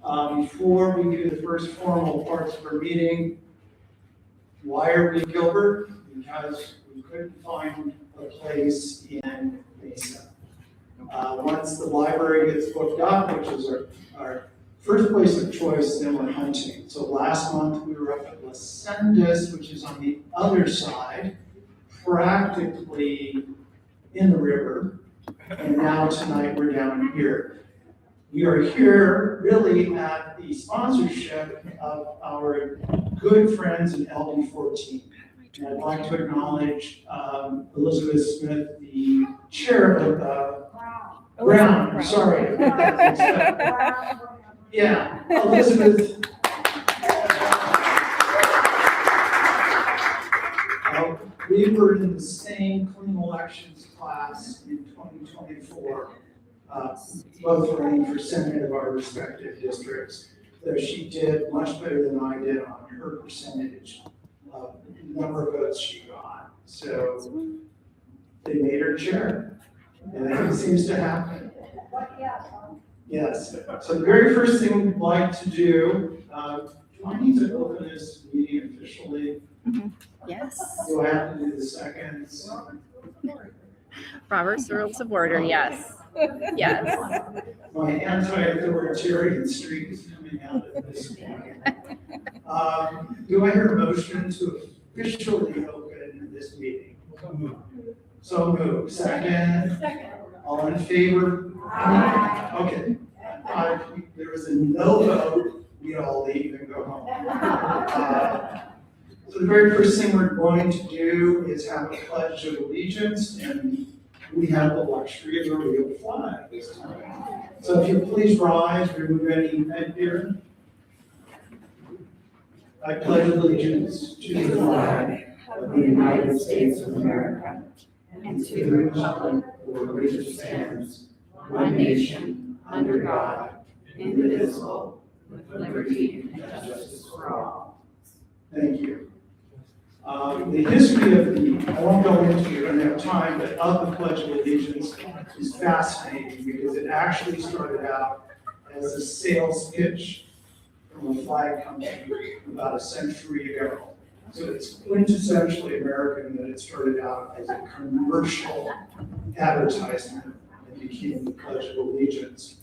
Before we do the first formal parts of our meeting, why are we Gilbert? Because we couldn't find a place in Mesa. Once the library gets booked up, which is our first place of choice, then we're hunting. So last month we were up at Las Sendas, which is on the other side, practically in the river. And now tonight we're down here. We are here really at the sponsorship of our good friends in LD14. And I'd like to acknowledge Elizabeth Smith, the chair of Brown, sorry. Yeah, Elizabeth. We were in the same clean elections class in 2024, both running for Senate of our respective districts. Though she did much better than I did on her percentage of the number of votes she got. So they made her chair, and that seems to happen. Yes. So the very first thing we'd like to do, do I need to open this meeting officially? Yes. Do I have to do the seconds? Robert's Rules of Order, yes. Yes. My anti-authoritarian streak is coming out of this meeting. Do I hear a motion to officially open this meeting? So moved. Second? All in favor? Aye. Okay. There was a no vote, we all leave and go home. So the very first thing we're going to do is have a pledge of allegiance, and we have the luxury of a real flag this time. So if you please rise, remove any headgear. I pledge allegiance to the flag of the United States of America and to the republic for which it stands, one nation, under God, indivisible, with liberty and justice for all. Thank you. The history of I won't go into it, I don't have time, but of the Pledge of Allegiance is fascinating because it actually started out as a sales pitch from a flag company about a century ago. So it's quintessentially American that it started out as a commercial advertisement and became the Pledge of Allegiance.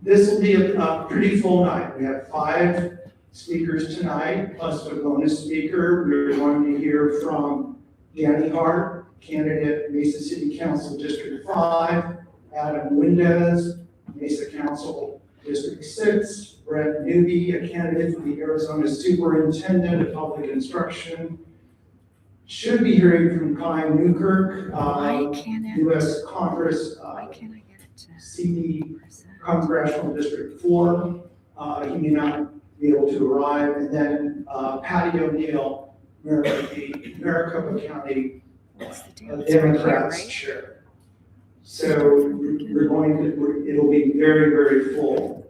This will be a pretty full night. We have 5 speakers tonight, plus a bonus speaker. We're going to hear from Danny Hart, candidate, Mesa City Council District 5, Adam Windez, Mesa Council District 6, Brett Newby, a candidate for the Arizona Superintendent of Public Instruction. Should be hearing from Kai Newkirk, U.S. Congress, CD Congressional District 4. He may not be able to arrive. And then Patty O'Neill, Maricopa County Democrats chair. So we're going to, it'll be very, very full.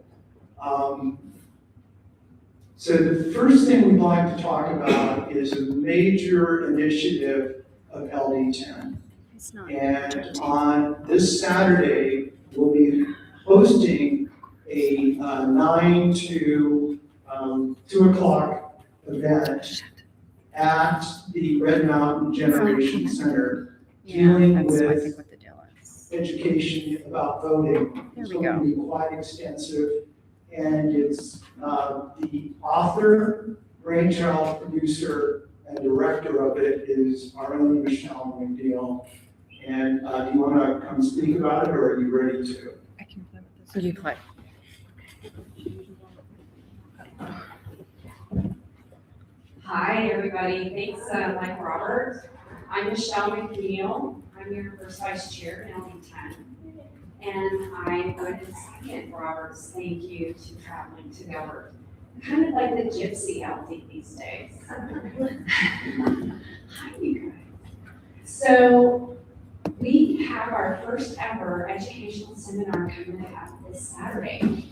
So the first thing we'd like to talk about is a major initiative of LD10. And on this Saturday, we'll be hosting a 9 to 2 o'clock event at the Red Mountain Generation Center, dealing with education about voting. It's going to be quite extensive, and it's the author, brainchild, producer, and director of it is our own Michelle McNeil. And do you want to come speak about it, or are you ready to? I can play with this. You play. Hi, everybody. Thanks, Mike Robert. I'm Michelle McNeil. I'm your first vice chair in LD10. And I would second Robert's thank you to traveling to Gilbert. Kind of like the gypsy LD these days. Hi, you guys. So we have our first ever educational seminar coming up this Saturday.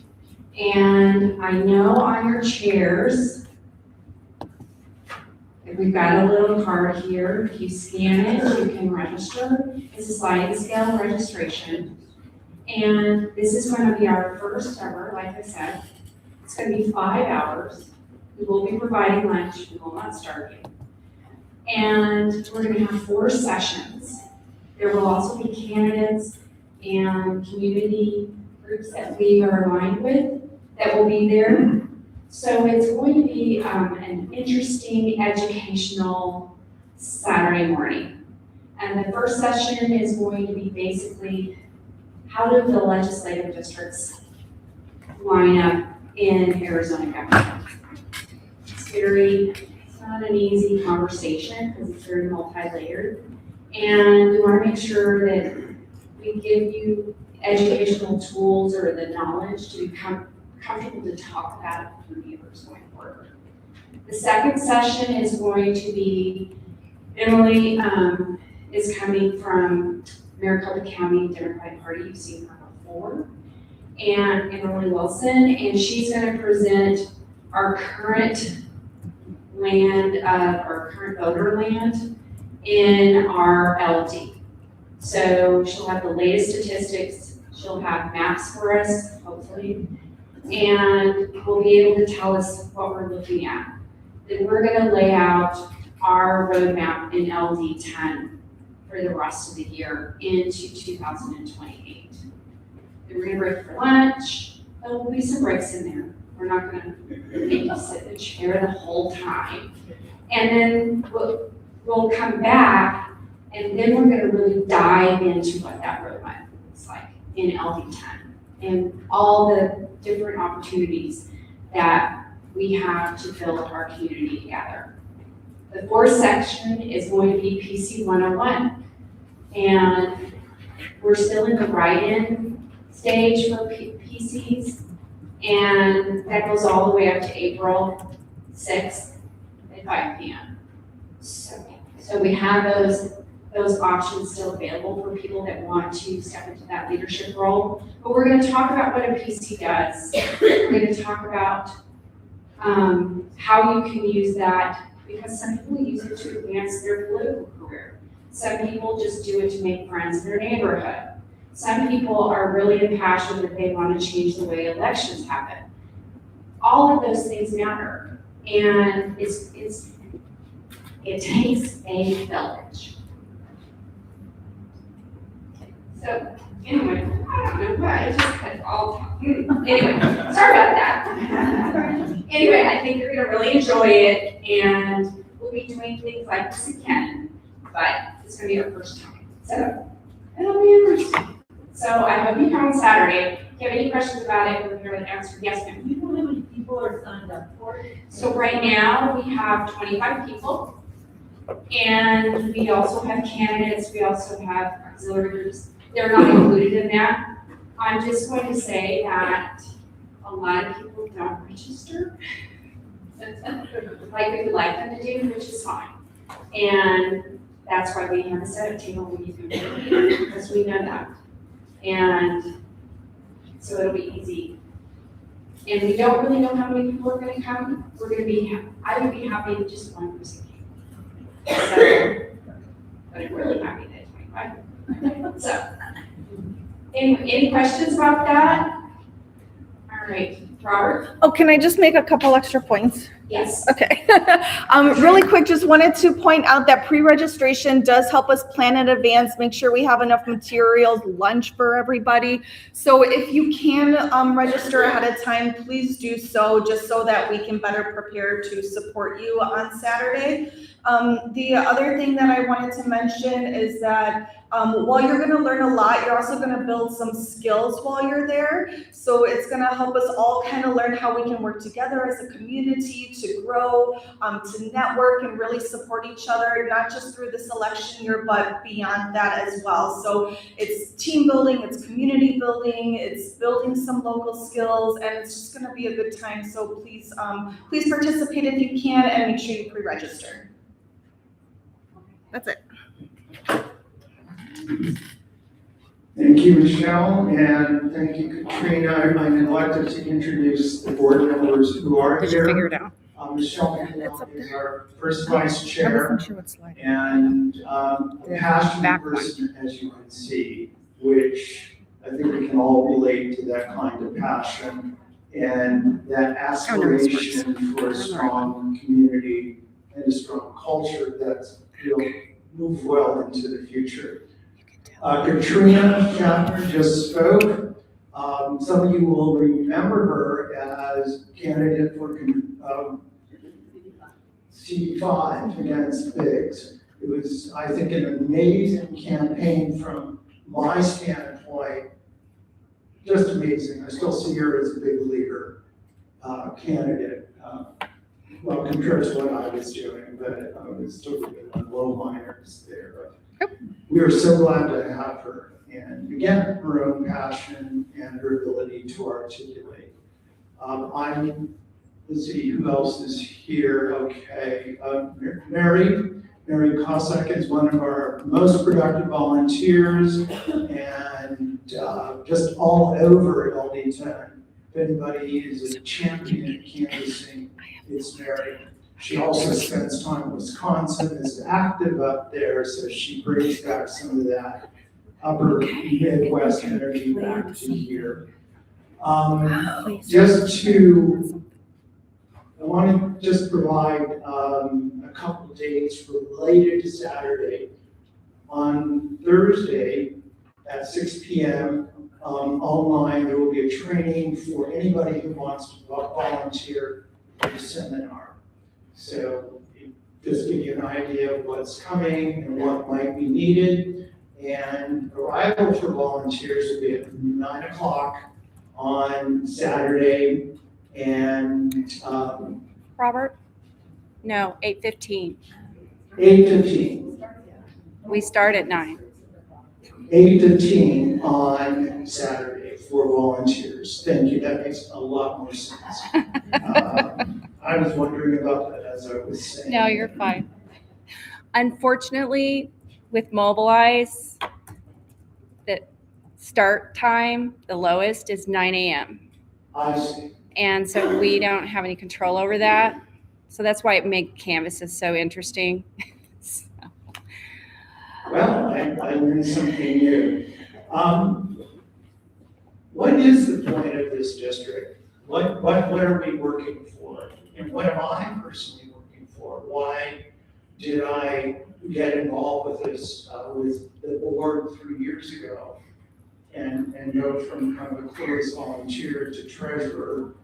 And I know on your chairs, we've got a little card here. If you scan it, you can register. It's a sliding scale registration. And this is going to be our first ever, like I said. It's going to be 5 hours. We will be providing lunch. We will not starve you. And we're going to have 4 sessions. There will also be candidates and community groups that we are aligned with that will be there. So it's going to be an interesting educational Saturday morning. And the first session is going to be basically how do the legislative districts line up in Arizona government. It's not an easy conversation because it's very multi-layered. And we want to make sure that we give you educational tools or the knowledge to become comfortable to talk about it with your neighbors going forward. The second session is going to be, Emily is coming from Maricopa County Democratic Party. You've seen her before. And Emily Wilson, and she's going to present our current land, our current voter land in our LD. So she'll have the latest statistics, she'll have maps for us, hopefully, and will be able to tell us what we're looking at. Then we're going to lay out our roadmap in LD 10 for the rest of the year into 2028. Then we're going to break for lunch. There will be some breaks in there. We're not going to make you sit in the chair the whole time. And then we'll come back, and then we're going to really dive into what that roadmap looks like in LD 10 and all the different opportunities that we have to build our community together. The fourth section is going to be PC 101, and we're still in the write-in stage for PCs, and that goes all the way up to April 6th at 5 p.m. So we have those options still available for people that want to step into that leadership role. But we're going to talk about what a PC does. We're going to talk about how you can use that, because some people use it to advance their political career. Some people just do it to make friends in their neighborhood. Some people are really impassioned that they want to change the way elections happen. All of those things matter, and it takes a village. So anyway, I don't know why I just had all talking. Anyway, sorry about that. Anyway, I think you're gonna really enjoy it, and we'll be doing things like this again, but it's gonna be our first time. So it'll be interesting. So I hope you come on Saturday. If you have any questions about it, we're here to answer. Yes, ma'am. Do you know how many people are signed up for it? So right now, we have 25 people. And we also have candidates, we also have auxiliary groups. They're not included in that. I'm just going to say that a lot of people don't register. Like we would like them to do, which is fine. And that's why we have a Senate table when you can vote, because we know that. And so it'll be easy. And we don't really know how many people are gonna come. I would be happy with just one person came. So, but I'm really happy that 25. So, any questions about that? All right, Robert? Oh, can I just make a couple extra points? Yes. Okay. Really quick, just wanted to point out that pre-registration does help us plan in advance, make sure we have enough materials, lunch for everybody. So if you can register ahead of time, please do so, just so that we can better prepare to support you on Saturday. The other thing that I wanted to mention is that while you're going to learn a lot, you're also going to build some skills while you're there. So it's going to help us all kind of learn how we can work together as a community to grow, to network and really support each other, not just through this election year, but beyond that as well. So it's team building, it's community building, it's building some local skills, and it's just going to be a good time. So please, please participate if you can, and make sure you pre-register. That's it. Thank you, Michelle, and thank you, Katrina. I neglected to introduce the board members who are Did you here. figure it out? Michelle It's up is our first vice chair, I wasn't sure what slide. and a The passionate back one. person, as you can see, which I think we can all relate to that kind of passion and that aspiration for a strong community and a strong culture that's will move well into the future. Katrina Schaffner just spoke. Some of you will remember her as candidate for C5 against Biggs. It was, I think, an amazing campaign from my standpoint. Just amazing. I still see her as a big leader candidate. Well, compared to what I was doing, but I was still on low minors there. We are so glad to have her. And again, her own passion and her ability to articulate. Let's see, who else is here? Okay, Mary Cossack is one of our most productive volunteers and just all over LD10. If anybody is a champion at canvassing, it's Mary. She also spends time in Wisconsin, is active up there, so she brings back some of that upper Midwest energy back to here. I want to just provide a couple dates related to Saturday. On Thursday at 6 p.m. Online, there will be a training for anybody who wants to volunteer for the seminar. So just give you an idea of what's coming and what might be needed. And arrival for volunteers will be at 9 o'clock on Saturday. And Robert? No, 8:15. 8:15. We start at 9. 8:15 on Saturday for volunteers. Thank you, that makes a lot more sense. I was wondering about that as I was saying. No, you're fine. Unfortunately, with Mobilize, the start time, the lowest is 9 a.m. I see. And so we don't have any control over that. So that's why it makes canvases so interesting. Well, I learned something new. What is the point of this district? What are we working for? And what am I personally working for? Why did I get involved with this, with the board 3 years ago and go from kind of a close volunteer to treasurer,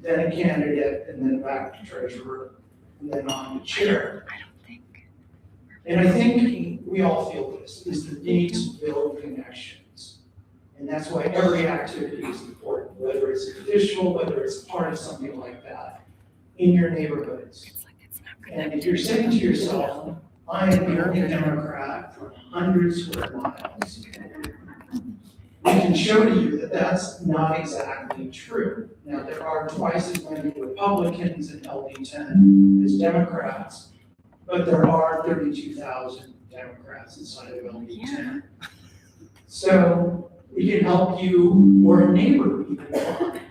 then a candidate, and then back to treasurer, and then on to chair? And I think we all feel this, is the need to build connections. And that's why every activity is important, whether it's official, whether it's part of something like that, in your neighborhoods. And if you're saying to yourself, I am the only Democrat for 100 square miles, we can show to you that that's not exactly true. Now, there are twice as many Republicans in LD10 as Democrats, but there are 32,000 Democrats inside of LD10. So we can help you or a neighbor even find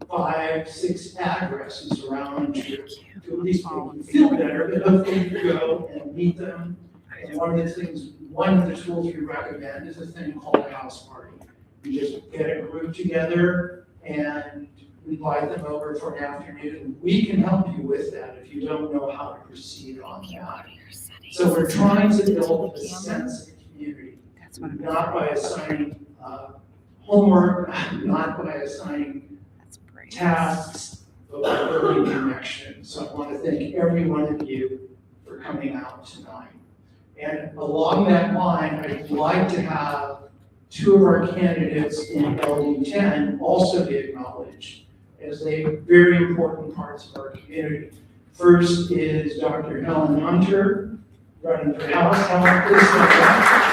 5, 6 addresses around you to at least make you feel better, but hopefully you go and meet them. And one of the tools we recommend is a thing called a house party. You just get a group together and invite them over for an afternoon. We can help you with that if you don't know how to proceed on that. So we're trying to build a sense of community, not by assigning homework, not by assigning tasks, but by building connection. So I want to thank every one of you for coming out tonight. And along that line, I'd like to have 2 of our candidates in LD10 also be acknowledged as they very important parts of our community. First is Dr. Helen Hunter, running for House. Helen, please stand up.